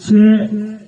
6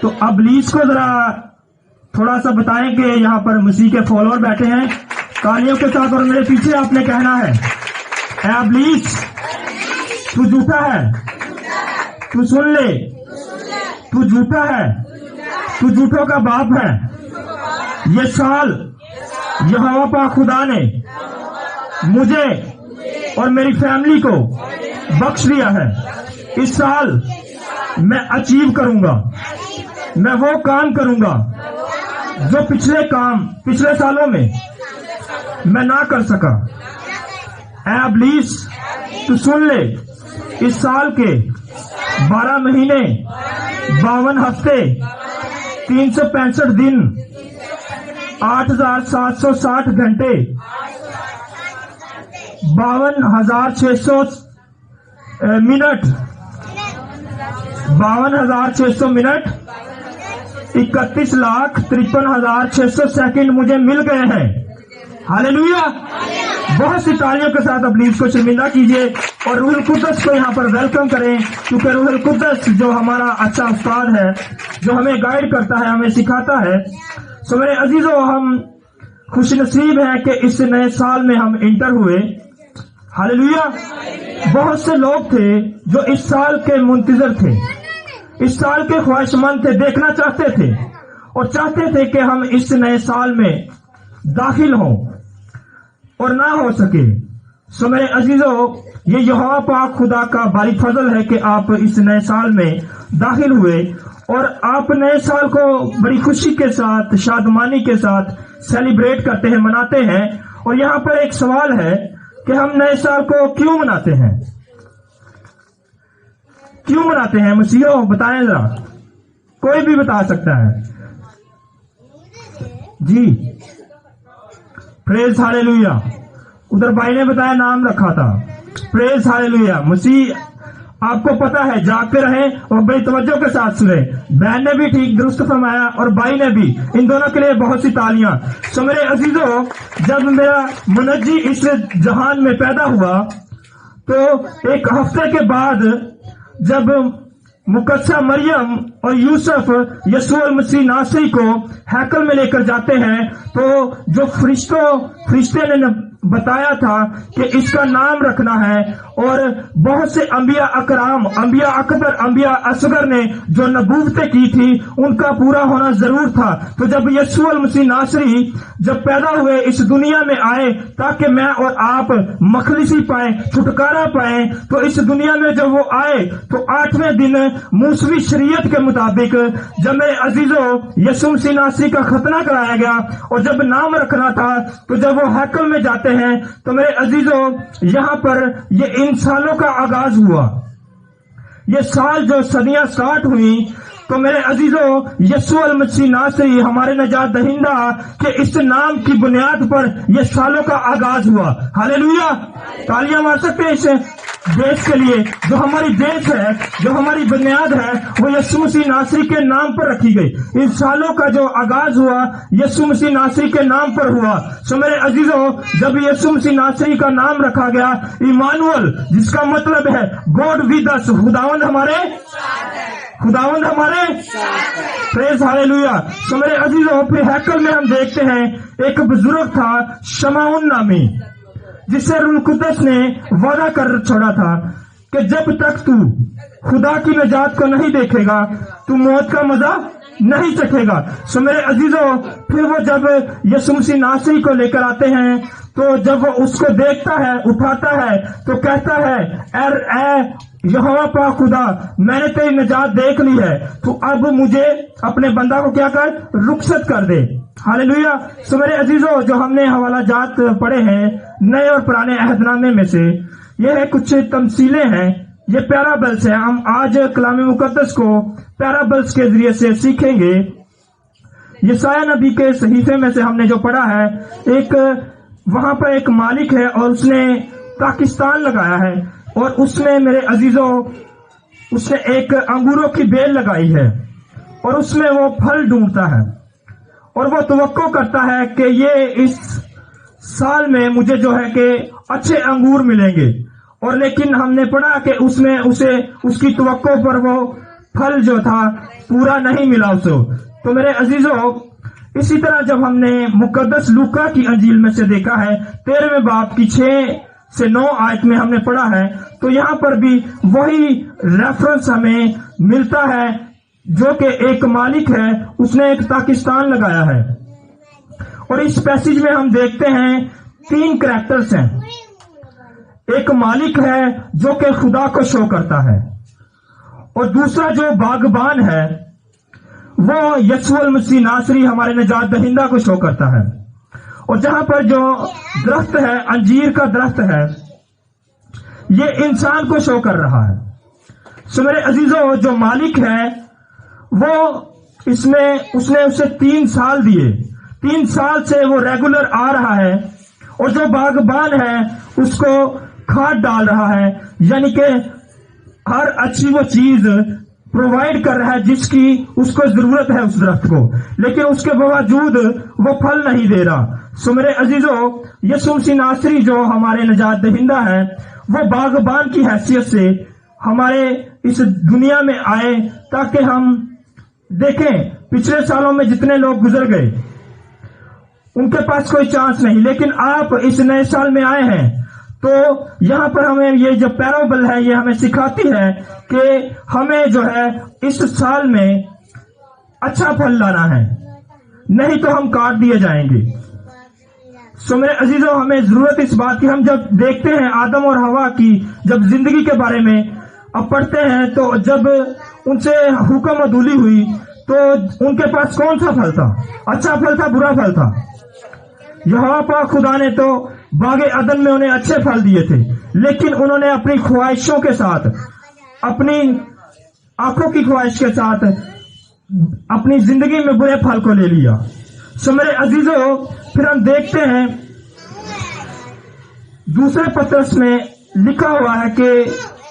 تو ابلیس کو ذرا تھوڑا سا بتائیں کہ یہاں پر مسیح کے فالوور بیٹھے ہیں تالیوں کے ساتھ، اور میرے پیچھے آپ نے کہنا ہے اے ابلیس تو جھوٹا ہے، تو سن لے تو جھوٹا ہے، تو جھوٹوں کا باپ ہے۔ یہ سال یہوہ پاک خدا نے مجھے اور میری فیملی کو بخش دیا ہے۔ اس سال میں اچیو کروں گا، میں وہ کام کروں گا جو پچھلے سالوں میں میں نہ کر سکا۔ اے ابلیس تو سن لے، اس سال کے 12 مہینے 52 ہفتے 365 دن 8760 گھنٹے 52600 منٹ 31,53,600 سیکنڈ مجھے مل گئے ہیں۔ ہاللیلویا! بہت سی تالیوں کے ساتھ ابلیس کو شرمندہ کیجیے اور روح القدس کو یہاں پر ویلکم کریں، کیونکہ روح القدس جو ہمارا اچھا استاد ہے، جو ہمیں گائیڈ کرتا ہے، ہمیں سکھاتا ہے۔ سو میرے عزیزو، ہم خوش نصیب ہیں کہ اس نئے سال میں ہم انٹر ہوئے۔ ہاللیلویا! بہت سے لوگ تھے جو اس سال کے منتظر تھے، اس سال کے خواہش مند تھے، دیکھنا چاہتے تھے اور چاہتے تھے کہ ہم اس نئے سال میں داخل ہوں اور نہ ہو سکے۔ سو میرے عزیزو، یہ یہوہ پاک خدا کا باری فضل ہے کہ آپ اس نئے سال میں داخل ہوئے اور آپ نئے سال کو بڑی خوشی کے ساتھ، شادمانی کے ساتھ سیلیبریٹ کرتے ہیں، مناتے ہیں۔ اور یہاں پر ایک سوال ہے کہ ہم نئے سال کو کیوں مناتے ہیں؟ کیوں مناتے ہیں مسیحو؟ بتائیں ذرا، کوئی بھی بتا سکتا ہے جی؟ پریز ہاللیلویا! ادھر بھائی نے بتایا نام رکھا تھا، پریز ہاللیلویا! مسیح آپ کو پتا ہے، جاگتے رہیں اور بڑی توجہ کے ساتھ سنیں۔ بہن نے بھی ٹھیک درست فرمایا اور بھائی نے بھی، ان دونوں کے لیے بہت سی تالیاں۔ سو میرے عزیزو، جب میرا منجی اس جہان میں پیدا ہوا تو ایک ہفتے کے بعد جب مقدسہ مریم اور یوسف یسوع المسیح ناصری کو ہیکل میں لے کر جاتے ہیں، تو جو فرشتے نے بتایا تھا کہ اس کا نام رکھنا ہے، اور بہت سے انبیاء اکرام، انبیاء اکبر، انبیاء اصغر نے جو نبوتیں کی تھی ان کا پورا ہونا ضرور تھا۔ تو جب یسوع المسیح ناصری جب پیدا ہوئے، اس دنیا میں آئے تاکہ میں اور آپ مخلصی پائیں، چھٹکارا پائیں، تو اس دنیا میں جب وہ آئے تو 8ویں دن موسوی شریعت کے مطابق جب میرے عزیزو یسوع مسیح ناصری کا ختنہ کرایا گیا اور جب نام رکھنا تھا، تو جب وہ ہیکل میں جاتے ہیں تو میرے عزیزو یہاں پر یہ ان سالوں کا آغاز ہوا۔ یہ سال جو صدیاں سٹارٹ ہوئی، تو میرے عزیزو یسوع المسیح ناصری ہمارے نجات دہندہ کے اس نام کی بنیاد پر یہ سالوں کا آغاز ہوا۔ ہاللیلویا! تالیاں مار سکتے ہیں اس دیش کے لیے، جو ہماری دیش ہے، جو ہماری بنیاد ہے، وہ یسوع مسیح ناصری کے نام پر رکھی گئی۔ ان سالوں کا جو آغاز ہوا یسوع مسیح ناصری کے نام پر ہوا۔ سو میرے عزیزو، جب یسوع مسیح ناصری کا نام رکھا گیا ایمانوئل، جس کا مطلب ہے گاڈ ود اس، خداوند ہمارے پریز ہاللیلویا! سو میرے عزیزو، پھر ہیکل میں ہم دیکھتے ہیں ایک بزرگ تھا شمعون نامی، جس سے روح القدس نے وعدہ کر چھوڑا تھا کہ جب تک تو خدا کی نجات کو نہیں دیکھے گا تو موت کا مزہ نہیں چکھے گا۔ سو میرے عزیزو، پھر وہ جب یسوع مسیح ناصری کو لے کر آتے ہیں، تو جب وہ اس کو دیکھتا ہے، اٹھاتا ہے، تو کہتا ہے اے یہوہ پاک خدا، میں نے تیری نجات دیکھ لی ہے، تو اب مجھے اپنے بندہ کو کیا کر، رخصت کر دے۔ ہاللیلویا! سو میرے عزیزو، جو ہم نے حوالہ جات پڑھے ہیں نئے اور پرانے عہد نامے میں سے، یہ ہے کچھ تمثیلیں ہیں، یہ پیرابلس ہیں۔ ہم آج کلام مقدس کو پیرابلس کے ذریعے سے سیکھیں گے۔ یسایہ نبی کے صحیفے میں سے ہم نے جو پڑھا ہے، ایک وہاں پر ایک مالک ہے اور اس نے پاکستان لگایا ہے، اور اس نے میرے عزیزو اس نے ایک انگوروں کی بیل لگائی ہے، اور اس میں وہ پھل ڈھونڈتا ہے، اور وہ توقع کرتا ہے کہ یہ اس سال میں مجھے جو ہے کہ اچھے انگور ملیں گے، اور لیکن ہم نے پڑھا کہ اس میں اسے اس کی توقع پر وہ پھل جو تھا پورا نہیں ملا اسے. تو میرے عزیزوں، اسی طرح جب ہم نے مقدس لوکا کی انجیل میں سے دیکھا ہے 13ویں باب کی 6 سے 9 آیت میں ہم نے پڑھا ہے، تو یہاں پر بھی وہی ریفرنس ہمیں ملتا ہے جو کہ ایک مالک ہے، اس نے ایک پاکستان لگایا ہے. اور اس پیسیج میں ہم دیکھتے ہیں 3 کریکٹرز ہیں. ایک مالک ہے جو کہ خدا کو شو کرتا ہے، اور دوسرا جو باغبان ہے وہ یسوع المسیح ناصری ہمارے نجات دہندہ کو شو کرتا ہے. اور جہاں پر جو درخت ہے، انجیر کا درخت ہے، یہ انسان کو شو کر رہا ہے. سو میرے عزیزوں، جو مالک ہے وہ اس نے اسے 3 سال دیے، 3 سال سے وہ ریگولر آ رہا ہے. اور جو باغبان ہے اس کو کھاد ڈال رہا ہے، یعنی کہ ہر اچھی وہ چیز پرووائڈ کر رہا ہے جس کی اس کو ضرورت ہے اس درخت کو، لیکن اس کے باوجود وہ پھل نہیں دے رہا. سو میرے عزیزوں، یسوع مسیح ناصری جو ہمارے نجات دہندہ ہے، وہ باغبان کی حیثیت سے ہمارے اس دنیا میں آئے تاکہ ہم دیکھیں پچھلے سالوں میں جتنے لوگ گزر گئے ان کے پاس کوئی چانس نہیں، لیکن آپ اس نئے سال میں آئے ہیں. تو یہاں پر ہمیں یہ جو پیرابل ہے یہ ہمیں سکھاتی ہے کہ ہمیں جو ہے اس سال میں اچھا پھل لانا ہے، نہیں تو ہم کاٹ دیے جائیں گے. سو میرے عزیزوں، ہمیں ضرورت اس بات کی، ہم جب دیکھتے ہیں آدم اور حوا کی جب زندگی کے بارے میں اب پڑھتے ہیں، تو جب ان سے حکم عدولی ہوئی تو ان کے پاس کون سا پھل تھا؟ اچھا پھل تھا، برا پھل تھا؟ یہوہ پاک خدا نے تو باغ عدن میں انہیں اچھے پھل دیے تھے، لیکن انہوں نے اپنی خواہشوں کے ساتھ، اپنی آنکھوں کی خواہش کے ساتھ اپنی زندگی میں برے پھل کو لے لیا. سو میرے عزیزوں، پھر ہم دیکھتے ہیں دوسرے پطرس میں لکھا ہوا ہے کہ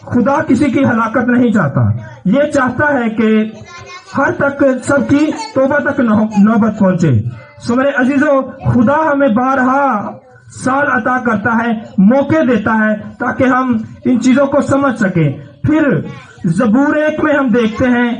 خدا کسی کی ہلاکت نہیں چاہتا، یہ چاہتا ہے کہ ہر تک سب کی توبہ تک نوبت پہنچے. سو میرے عزیزوں، خدا ہمیں بارہا سال عطا کرتا ہے، موقع دیتا ہے تاکہ ہم ان چیزوں کو سمجھ سکیں. پھر زبور 1 میں ہم دیکھتے ہیں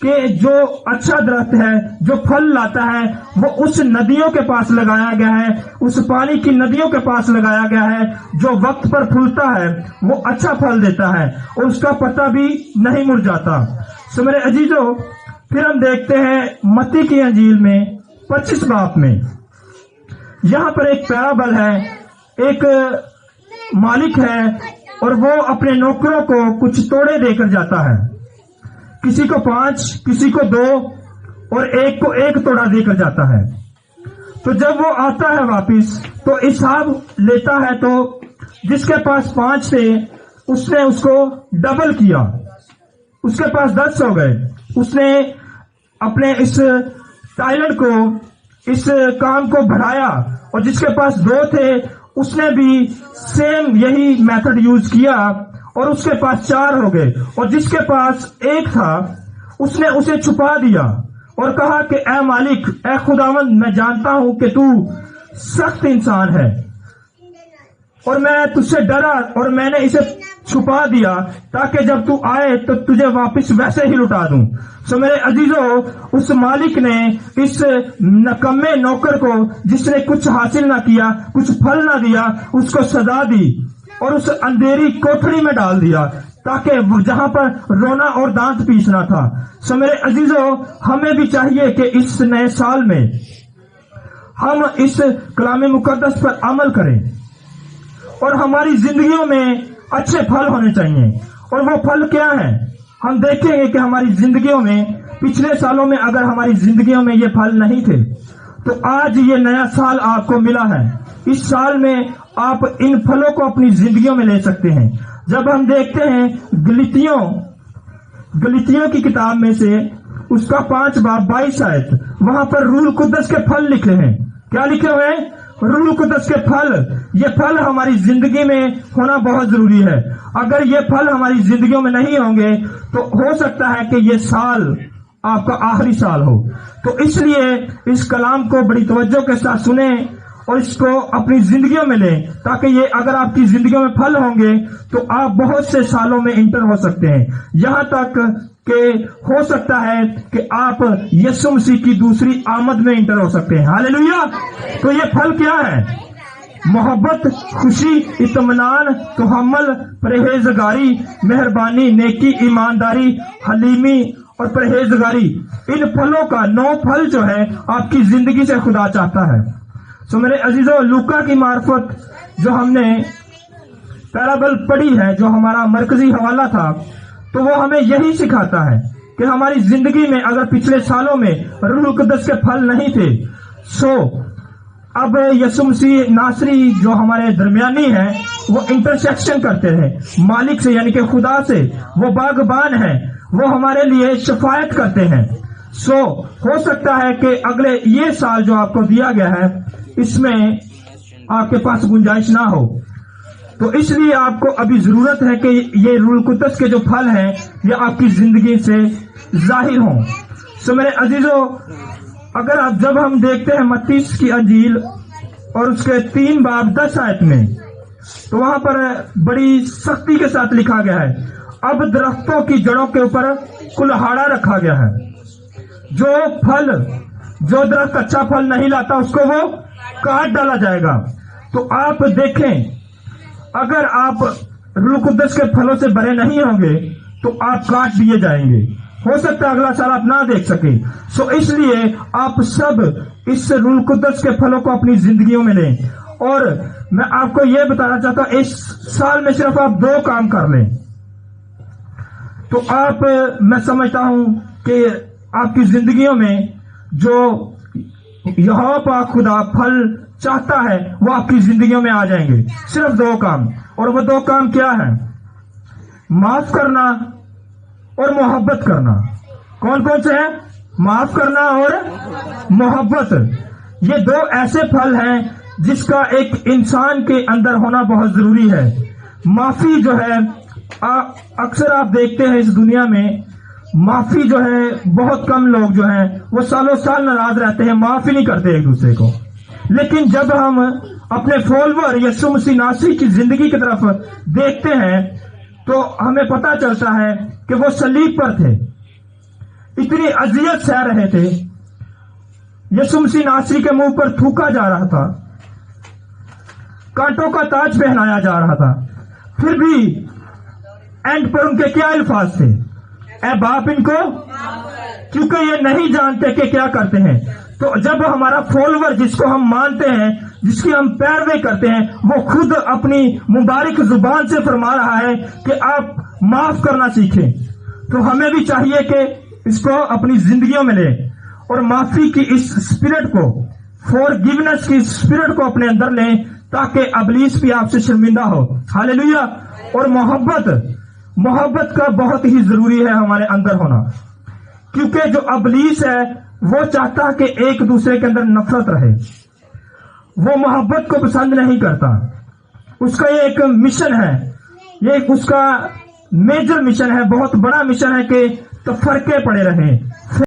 کہ جو اچھا درخت ہے، جو پھل لاتا ہے، وہ اس ندیوں کے پاس لگایا گیا ہے، اس پانی کی ندیوں کے پاس لگایا گیا ہے، جو وقت پر پھولتا ہے وہ اچھا پھل دیتا ہے اور اس کا پتا بھی نہیں مرجھاتا. سو میرے عزیزوں، پھر ہم دیکھتے ہیں متی کی انجیل میں 25 باب میں، یہاں پر ایک پیرابل ہے. ایک مالک ہے اور وہ اپنے نوکروں کو کچھ توڑے دے کر جاتا ہے، کسی کو 5، کسی کو 2 اور ایک کو 1 توڑا دے کر جاتا ہے. تو جب وہ آتا ہے واپس تو حساب لیتا ہے، تو جس کے پاس 5 تھے اس نے اس کو ڈبل کیا، اس کے پاس 10 ہو گئے. اس نے اپنے اس ٹائلر کو، اس کام کو بڑھایا، اور جس کے پاس 2 تھے اس نے بھی سیم یہی میتھڈ یوز کیا اور اس کے پاس 4 ہو گئے. اور جس کے پاس 1 تھا اس نے اسے چھپا دیا اور کہا کہ اے مالک، اے خداوند، میں جانتا ہوں کہ تو سخت انسان ہے اور میں تجھ سے ڈرا اور میں نے اسے چھپا دیا تاکہ جب تو آئے تو تجھے واپس ویسے ہی لٹا دوں. سو میرے عزیزوں، اس مالک نے اس نکمے نوکر کو جس نے کچھ حاصل نہ کیا، کچھ پھل نہ دیا، اس کو سزا دی اور اس اندھیری کوٹھری میں ڈال دیا تاکہ جہاں پر رونا اور دانت پیسنا تھا. سو میرے عزیزوں، ہمیں بھی چاہیے کہ اس نئے سال میں ہم اس کلام مقدس پر عمل کریں اور ہماری زندگیوں میں اچھے پھل ہونے چاہیے. اور وہ پھل کیا ہیں؟ ہم دیکھیں گے کہ ہماری زندگیوں میں پچھلے سالوں میں اگر ہماری زندگیوں میں یہ پھل نہیں تھے تو آج یہ نیا سال آپ کو ملا ہے. اس سال میں آپ ان پھلوں کو اپنی زندگیوں میں لے سکتے ہیں. جب ہم دیکھتے ہیں گلتیوں کی کتاب میں سے اس کا 5 باب 22 آیت، وہاں پر روح القدس کے پھل لکھے ہیں. کیا لکھے ہوئے ہیں؟ روح القدس کے پھل. یہ پھل ہماری زندگی میں ہونا بہت ضروری ہے. اگر یہ پھل ہماری زندگیوں میں نہیں ہوں گے تو ہو سکتا ہے کہ یہ سال آپ کا آخری سال ہو. تو اس لیے اس کلام کو بڑی توجہ کے ساتھ سنیں اور اس کو اپنی زندگیوں میں لیں، تاکہ یہ اگر آپ کی زندگیوں میں پھل ہوں گے تو آپ بہت سے سالوں میں انٹر ہو سکتے ہیں، یہاں تک کہ ہو سکتا ہے کہ آپ یسوع مسیح کی دوسری آمد میں انٹر ہو سکتے ہیں۔ ہاللیلویا۔ تو یہ پھل کیا ہے؟ محبت، خوشی، اطمینان، تحمل، پرہیزگاری، مہربانی، نیکی، ایمانداری، حلیمی اور پرہیزگاری، ان پھلوں کا 9 پھل جو ہے آپ کی زندگی سے خدا چاہتا ہے۔ سو میرے عزیزو، لوکا کی معرفت جو ہم نے پیرابل پڑھی ہے، جو ہمارا مرکزی حوالہ تھا، تو وہ ہمیں یہی سکھاتا ہے کہ ہماری زندگی میں اگر پچھلے سالوں میں روح القدس کے پھل نہیں تھے، سو اب یسوع مسیح ناصری جو ہمارے درمیانی ہیں وہ انٹرسیکشن کرتے ہیں مالک سے، یعنی کہ خدا سے، وہ باغبان ہیں، وہ ہمارے لیے شفاعت کرتے ہیں۔ سو ہو سکتا ہے کہ اگلے یہ سال جو آپ کو دیا گیا ہے اس میں آپ کے پاس گنجائش نہ ہو، تو اس لیے آپ کو ابھی ضرورت ہے کہ یہ روح القدس کے جو پھل ہیں یہ آپ کی زندگی سے ظاہر ہوں۔ سو میرے عزیزو، اگر آپ جب ہم دیکھتے ہیں متی کی انجیل اور اس کے 3 باب 10 آیت میں، تو وہاں پر بڑی سختی کے ساتھ لکھا گیا ہے، اب درختوں کی جڑوں کے اوپر کلہاڑا رکھا گیا ہے، جو درخت اچھا پھل نہیں لاتا اس کو وہ کاٹ ڈالا جائے گا۔ تو آپ دیکھیں، اگر آپ روح القدس کے پھلوں سے بھرے نہیں ہوں گے تو آپ کاٹ دیے جائیں گے، ہو سکتا ہے اگلا سال آپ نہ دیکھ سکیں۔ سو اس لیے آپ سب اس روح القدس کے پھلوں کو اپنی زندگیوں میں لیں، اور میں آپ کو یہ بتانا چاہتا ہوں اس سال میں صرف آپ 2 کام کر لیں تو میں سمجھتا ہوں کہ آپ کی زندگیوں میں جو یہوہ پاک خدا پھل چاہتا ہے وہ آپ کی زندگیوں میں آ جائیں گے۔ صرف 2 کام، اور وہ 2 کام کیا ہیں؟ معاف کرنا اور محبت کرنا۔ کون کون سے ہیں؟ معاف کرنا اور محبت۔ یہ 2 ایسے پھل ہیں جس کا ایک انسان کے اندر ہونا بہت ضروری ہے۔ معافی جو ہے، اکثر آپ دیکھتے ہیں اس دنیا میں معافی جو ہے، بہت کم لوگ جو ہیں وہ سالوں سال ناراض رہتے ہیں، معافی نہیں کرتے ایک دوسرے کو۔ لیکن جب ہم اپنے فالوور یسوع مسیح ناصری کی زندگی کی طرف دیکھتے ہیں تو ہمیں پتہ چلتا ہے کہ وہ صلیب پر تھے، اتنی اذیت سہ رہے تھے، یسوع مسیح ناصری کے منہ پر تھوکا جا رہا تھا، کانٹوں کا تاج پہنایا جا رہا تھا، پھر بھی اینڈ پر ان کے کیا الفاظ تھے؟ اے باپ ان کو، کیونکہ یہ نہیں جانتے کہ کیا کرتے ہیں۔ تو جب ہمارا فالوور جس کو ہم مانتے ہیں، جس کی ہم پیروی کرتے ہیں، وہ خود اپنی مبارک زبان سے فرما رہا ہے کہ آپ معاف کرنا سیکھیں، تو ہمیں بھی چاہیے کہ اس کو اپنی زندگیوں میں لیں اور معافی کی اس اسپرٹ کو، فورگیونیس کی اسپرٹ کو اپنے اندر لیں، تاکہ ابلیس بھی آپ سے شرمندہ ہو۔ ہاللیلویا۔ اور محبت کا بہت ہی ضروری ہے ہمارے اندر ہونا، کیونکہ جو ابلیس ہے وہ چاہتا کہ ایک دوسرے کے اندر نفرت رہے، وہ محبت کو پسند نہیں کرتا۔ اس کا یہ ایک مشن ہے، یہ اس کا میجر مشن ہے، بہت بڑا مشن ہے کہ تفرقے پڑے رہیں،